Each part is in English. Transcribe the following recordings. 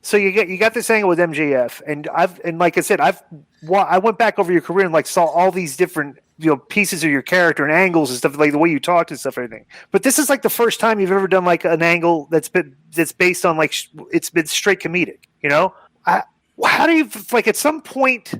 So you got this angle with MJF, and like I said, I went back over your career and like saw all these different pieces of your character and angles and stuff, like the way you talked and stuff, everything. But this is like the first time you've ever done like an angle that's based on like it's been straight comedic. How do you like at some point?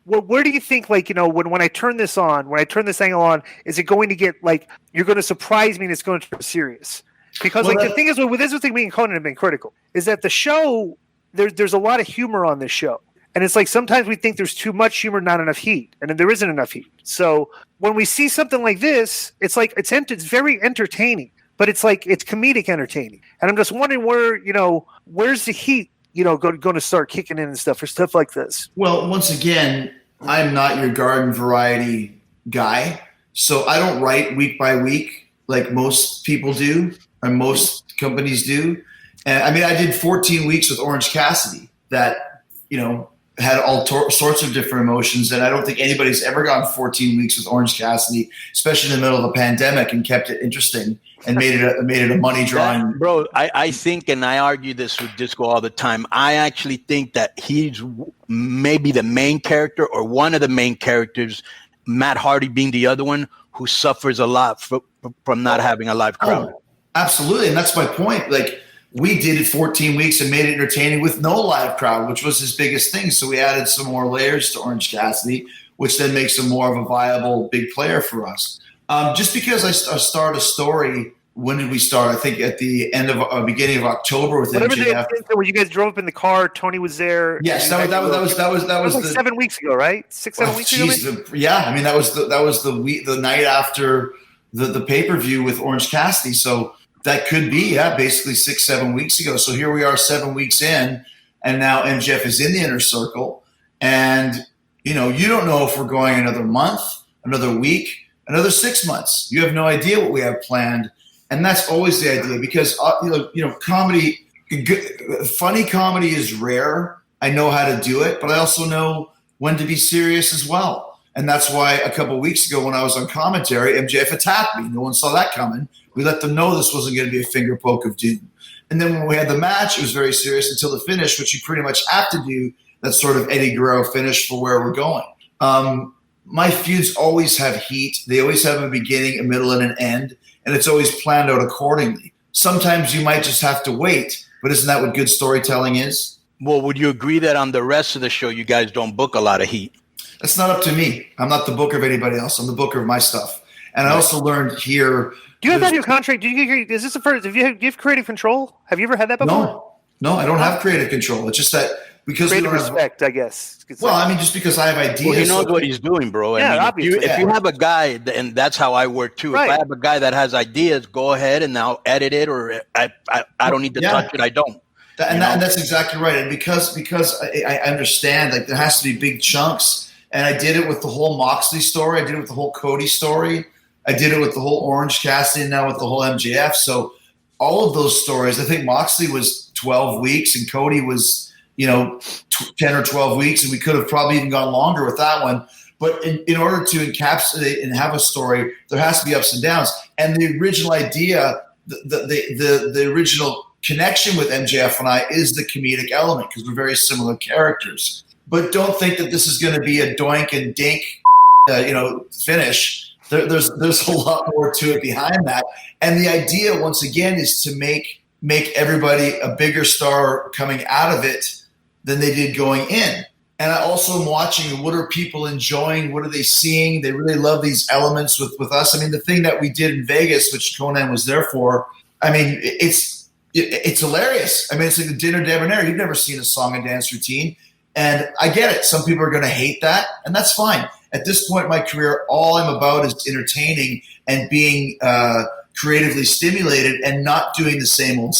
Where do you think, like, when I turn this on, when I turn this angle on, is it going to get like you're going to surprise me and it's going to turn serious? Because the thing is, with this thing, me and Conan have been critical, is that the show there's a lot of humor on this show, and it's like sometimes we think there's too much humor, not enough heat, and then there isn't enough heat. So when we see something like this, it's like it's very entertaining, but it's like it's comedic entertaining, and I'm just wondering where's the heat going to start kicking in and stuff for stuff like this. Well, once again, I'm not your garden variety guy, so I don't write week by week like most people do and most companies do. And I mean, I did 14 weeks with Orange Cassidy that had all sorts of different emotions, and I don't think anybody's ever gone 14 weeks with Orange Cassidy, especially in the middle of a pandemic, and kept it interesting and made it a money drawing. Bro, I think, and I argue this with Disco all the time, I actually think that he's maybe the main character or one of the main characters, Matt Hardy being the other one, who suffers a lot from not having a live crowd. Oh, absolutely, and that's my point. Like, we did it 14 weeks and made it entertaining with no live crowd, which was his biggest thing. So we added some more layers to Orange Cassidy, which then makes him more of a viable big player for us. Just because I start a story, when did we start? I think at the end of beginning of October with MJF. When you guys drove up in the car, Tony was there. Yes, that was like 7 weeks ago, right? 6-7 weeks ago. Yeah, I mean that was the night after the pay-per-view with Orange Cassidy. So that could be, basically 6-7 weeks ago. So here we are 7 weeks in, and now MJF is in the inner circle. And, you don't know if we're going another month, another week, another 6 months. You have no idea what we have planned. And that's always the idea because, comedy, funny comedy is rare. I know how to do it, but I also know when to be serious as well. And that's why a couple of weeks ago when I was on commentary, MJF attacked me. No one saw that coming. We let them know this wasn't going to be a finger poke of doom. And then when we had the match, it was very serious until the finish, which you pretty much have to do that sort of Eddie Guerrero finish for where we're going. My feuds always have heat. They always have a beginning, a middle, and an end, and it's always planned out accordingly. Sometimes you might just have to wait, but isn't that what good storytelling is? Well, would you agree that on the rest of the show, you guys don't book a lot of heat? That's not up to me. I'm not the booker of anybody else. I'm the booker of my stuff. And I also learned here. Do you have that in your contract? Is this the first? Do you have creative control? Have you ever had that before? No, I don't have creative control. It's just that because creative respect, I guess. Well, I mean, just because I have ideas. Well, he knows what he's doing, bro. Yeah, obviously. If you have a guy, and that's how I work too. Right. If I have a guy that has ideas, go ahead and now edit it, or I don't need to touch it. I don't. And that's exactly right. And because I understand, like, there has to be big chunks. And I did it with the whole Moxley story. I did it with the whole Cody story. I did it with the whole Orange Cassidy and now with the whole MJF. So all of those stories, I think Moxley was 12 weeks and Cody was, 10 or 12 weeks. And we could have probably even gone longer with that one. But in order to encapsulate and have a story, there has to be ups and downs. And the original idea, the original connection with MJF and I is the comedic element because we're very similar characters. But don't think that this is going to be a doink and dink, finish. There's a lot more to it behind that. And the idea, once again, is to make everybody a bigger star coming out of it than they did going in. And I also am watching what are people enjoying? What are they seeing? They really love these elements with us. I mean, the thing that we did in Vegas, which Conan was there for, I mean, it's hilarious. I mean, it's like the dinner debonair. You've never seen a song and dance routine. And I get it. Some people are going to hate that, and that's fine. At this point in my career, all I'm about is entertaining and being creatively stimulated and not doing the same old.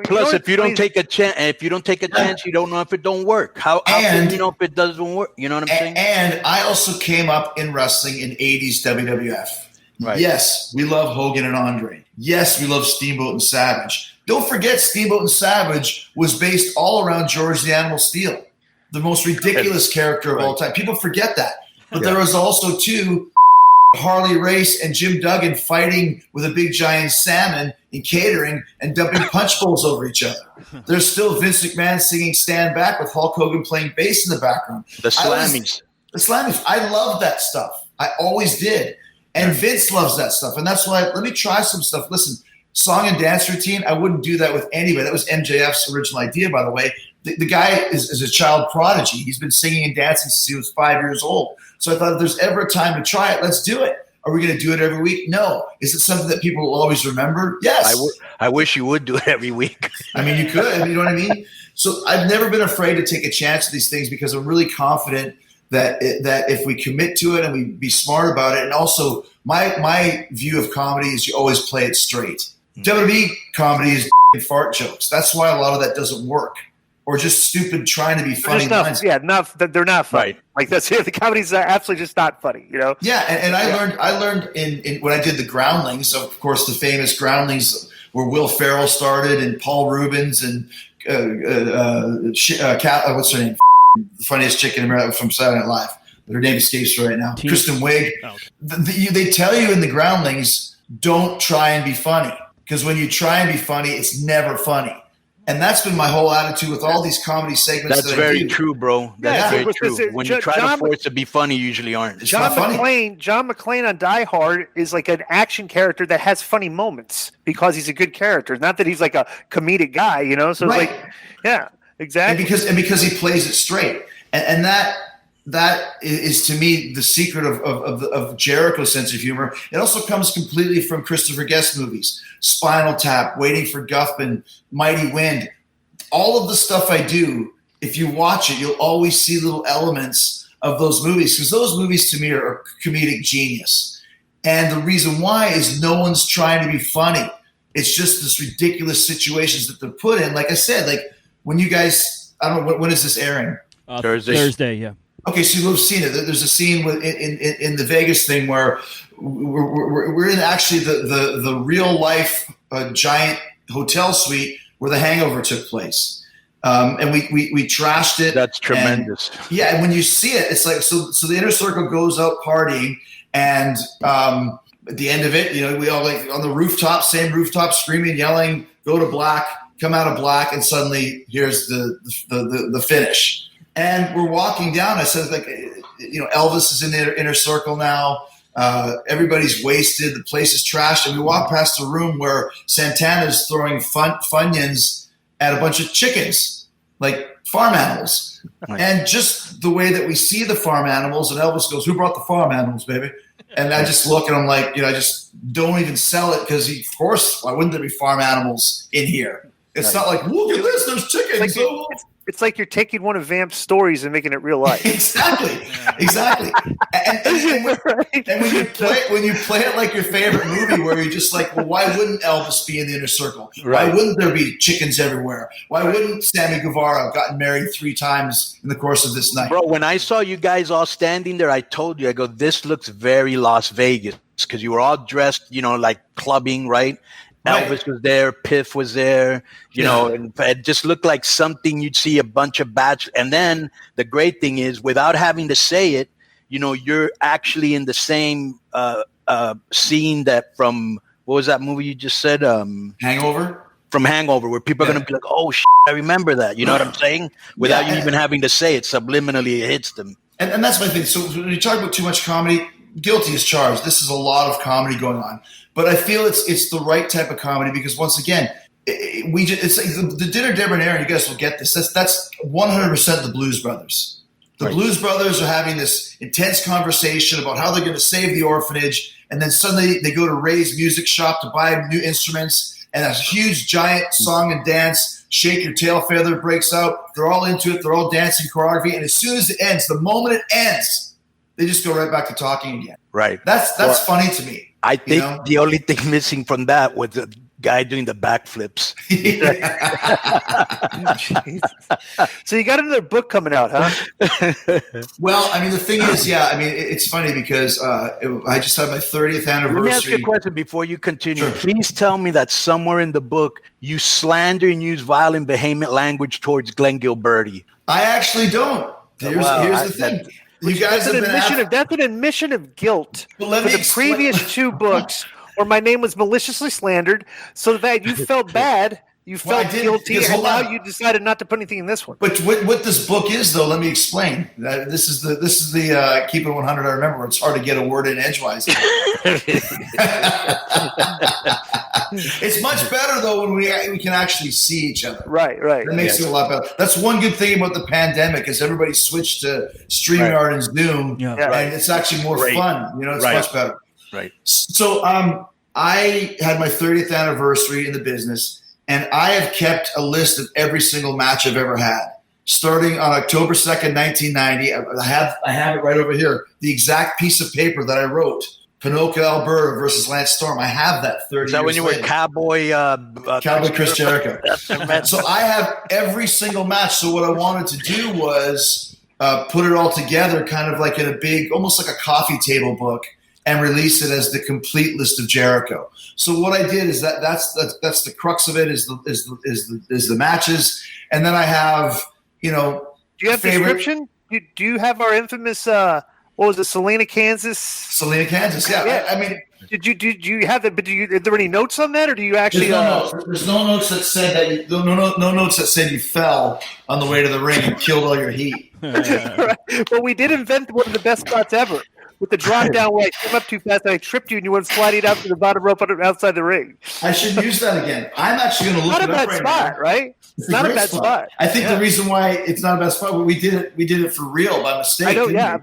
Plus, if you don't take a chance, you don't know if it don't work. How can you know if it doesn't work? You know what I'm saying? And I also came up in wrestling in 80s WWF. Right. Yes, we love Hogan and Andre. Yes, we love Steamboat and Savage. Don't forget, Steamboat and Savage was based all around George the Animal Steele, the most ridiculous character of all time. People forget that. But there was also, too, Harley Race and Jim Duggan fighting with a big giant salmon in catering and dumping punch bowls over each other. There's still Vince McMahon singing Stand Back with Hulk Hogan playing bass in the background. The Slammies. I love that stuff. I always did. And Vince loves that stuff. And that's why, let me try some stuff. Listen, song and dance routine, I wouldn't do that with anybody. That was MJF's original idea, by the way. The guy is a child prodigy. He's been singing and dancing since he was 5 years old. So I thought if there's ever a time to try it, let's do it. Are we going to do it every week? No. Is it something that people will always remember? Yes. I wish you would do it every week. I mean, you could. You know what I mean? So I've never been afraid to take a chance at these things because I'm really confident that if we commit to it and we be smart about it, and also my view of comedy is you always play it straight. WWE comedy is fart jokes. That's why a lot of that doesn't work. Or just stupid trying to be funny. They're not funny. Right. Like the comedies are absolutely just not funny, you know? Yeah, and I learned in when I did the Groundlings, of course the famous Groundlings where Will Ferrell started and Paul Rubens and what's her name? The funniest chick in America from Saturday Night Live. Her name escapes right now. Kristen Wiig. Oh, okay. They tell you in the Groundlings, don't try and be funny. Because when you try and be funny, it's never funny. And that's been my whole attitude with all these comedy segments. That's very true, bro. That's very true. When you try to force to be funny, you usually aren't. John McClane on Die Hard is like an action character that has funny moments because he's a good character. Not that he's like a comedic guy, you know? So it's like, yeah, exactly. And because he plays it straight. And that is to me the secret of Jericho's sense of humor. It also comes completely from Christopher Guest movies, Spinal Tap, Waiting for Guffman, Mighty Wind. All of the stuff I do, if you watch it, you'll always see little elements of those movies because those movies to me are comedic genius. And the reason why is no one's trying to be funny. It's just this ridiculous situations that they're put in. Like I said, like when you guys, I don't know, when is this airing? Thursday, yeah. Okay, so you'll have seen it. There's a scene in the Vegas thing where we're in actually the real life giant hotel suite where The Hangover took place, and we trashed it. That's tremendous. And when you see it, it's like so the inner circle goes out partying, and at the end of it, you know, we all like on the rooftop, same rooftop, screaming, yelling, "Go to black!" Come out of black, and suddenly here's the finish. And we're walking down. I said, like, you know, Elvis is in the inner circle now. Everybody's wasted. The place is trashed. And we walk past a room where Santana's throwing Funyuns at a bunch of chickens, like farm animals. Right. And just the way that we see the farm animals, and Elvis goes, "Who brought the farm animals, baby?" And I just look and I'm like, you know, I just don't even sell it because, of course, why wouldn't there be farm animals in here? It's not like, look at this, there's chickens. It's like you're taking one of Vamp's stories and making it real life. Exactly. And when you play it like your favorite movie, where you're just like, well, why wouldn't Elvis be in the inner circle? Right. Why wouldn't there be chickens everywhere? Why wouldn't Sammy Guevara have gotten married 3 times in the course of this night? Bro, when I saw you guys all standing there, I told you, I go, this looks very Las Vegas because you were all dressed, you know, like clubbing, right? Elvis was there, Piff was there, you know, and it just looked like something you'd see a bunch of bachelors. And then the great thing is, without having to say it, you know, you're actually in the same scene that from, what was that movie you just said? Hangover? From Hangover, where people are going to be like, oh, I remember that. You know what I'm saying? Without you even having to say it, subliminally it hits them. And that's my thing. So when you talk about too much comedy, guilty as charged. This is a lot of comedy going on. But I feel it's the right type of comedy because once again, it's like the Dinner Debonair, and you guys will get this. That's 100% the Blues Brothers. The Blues Brothers are having this intense conversation about how they're going to save the orphanage, and then suddenly they go to Ray's music shop to buy new instruments, and a huge giant song and dance, Shake Your Tail Feather breaks out. They're all into it. They're all dancing choreography, and as soon as it ends, the moment it ends, they just go right back to talking again. Right. That's funny to me. I think the only thing missing from that was the guy doing the backflips. So you got another book coming out, huh? Well, I mean, the thing is, it's funny because I just had my 30th anniversary. Let me ask you a question before you continue. Sure. Please tell me that somewhere in the book you slander and use vile and vehement language towards Glenn Gilberti. I actually don't. Here's the thing. You guys have been That's an admission of guilt for the previous 2 books where my name was maliciously slandered, so that you felt bad. You felt guilty, and now you decided not to put anything in this one. But what this book is, though, let me explain. This is the Keep It 100. I remember it's hard to get a word in edgewise. It's much better though when we can actually see each other. Right. That makes it a lot better. That's one good thing about the pandemic is everybody switched to StreamYard and Zoom, and it's actually more fun. It's much better. Right. So I had my 30th anniversary in the business. And I have kept a list of every single match I've ever had. Starting on October 2nd, 1990, I have it right over here. The exact piece of paper that I wrote, Pinocchio Alberta versus Lance Storm. I have that 30 years. Is that when you were Cowboy? Cowboy Chris Jericho. So I have every single match. So what I wanted to do was put it all together kind of like in a big, almost like a coffee table book, and release it as the complete list of Jericho. So what I did is that's the crux of it is the matches, and then I have Do you have description? Do you have our infamous what was it, Salina, Kansas? Salina, Kansas. Yeah. I mean, did you have that? But are there any notes on that, or do you actually? There's no notes that said that. No notes that said you fell on the way to the ring and killed all your heat. Right. Well, we did invent one of the best spots ever. With the drop down where I came up too fast and I tripped you and you went sliding out to the bottom rope outside the ring. I should use that again. I'm actually going to look it up right now. Not a bad spot, right? It's not a bad spot. I think the reason why it's not a bad spot, but we did it for real by mistake. I know, yeah.